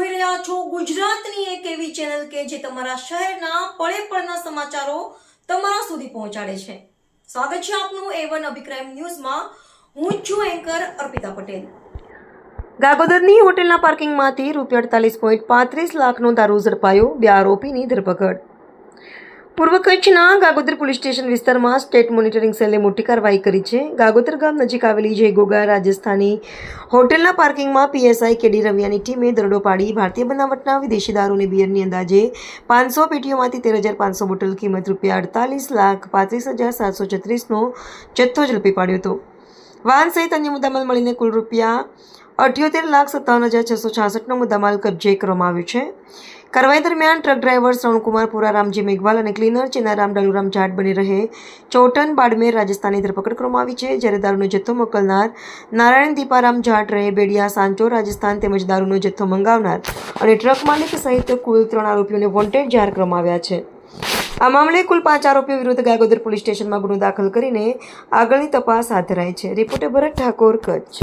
જોઈ રહ્યા છો ગુજરાતની એક એવી ચેનલ કે જે તમારા શહેરના પળે પળના સમાચારો તમારા સુધી પહોંચાડે છે। સ્વાગત છે આપનું A1 અભિક્રાઇમ ન્યૂઝમાં। હું છું એન્કર અર્પિતા પટેલ। ગાગોદરની હોટેલના પાર્કિંગમાંથી ₹48.35 લાખનો દારૂ ઝડપાયો, 2 આરોપીની ધરપકડ। પૂર્વ કચ્છના ગાગોદર પોલીસ સ્ટેશન વિસ્તારમાં સ્ટેટ મોનિટરિંગ સેલે મોટી કાર્યવાહી કરી છે। ગાગોદર ગામ નજીક આવેલી જય ગોગા રાજસ્થાની હોટેલના પાર્કિંગમાં પીએસઆઈ કેડી રવિયાની ટીમે દરોડો પાડી ભારતીય બનાવટના વિદેશી દારૂ અને બિયરની અંદાજે 500 પેટીઓમાંથી 13,500 બોટલ કિંમત ₹48,35,736નો જથ્થો ઝડપી પાડ્યો હતો। વાહન સહિત અન્ય મુદ્દામાલ મળીને કુલ ₹78,57,666નો મુદ્દામાલ કબજે કરવામાં આવ્યો છે। કાર્યવાહી દરમિયાન ટ્રક ડ્રાઈવર શ્રવણકુમાર પુરા રામજી મેઘવાલ અને ક્લીનર ચેનારામ ડલુરામ જાટ બની રહે ચોટન બાડમેર રાજસ્થાનની ધરપકડ કરવામાં આવી છે। જ્યારે દારૂનો જથ્થો મોકલનાર નારાયણ દીપારામ જાટ રહે બેડિયા સાંચોર રાજસ્થાન તેમજ દારૂનો જથ્થો મંગાવનાર અને ટ્રક માલિક સહિત કુલ 3 આરોપીઓને વોન્ટેડ જાહેર કરવામાં આવ્યા છે। આ મામલે કુલ 5 આરોપીઓ વિરુદ્ધ ગાગોદર પોલીસ સ્ટેશનમાં ગુનો દાખલ કરીને આગળની તપાસ હાથ ધરાઈ છે। રિપોર્ટર ભરત ઠાકોર, કચ્છ।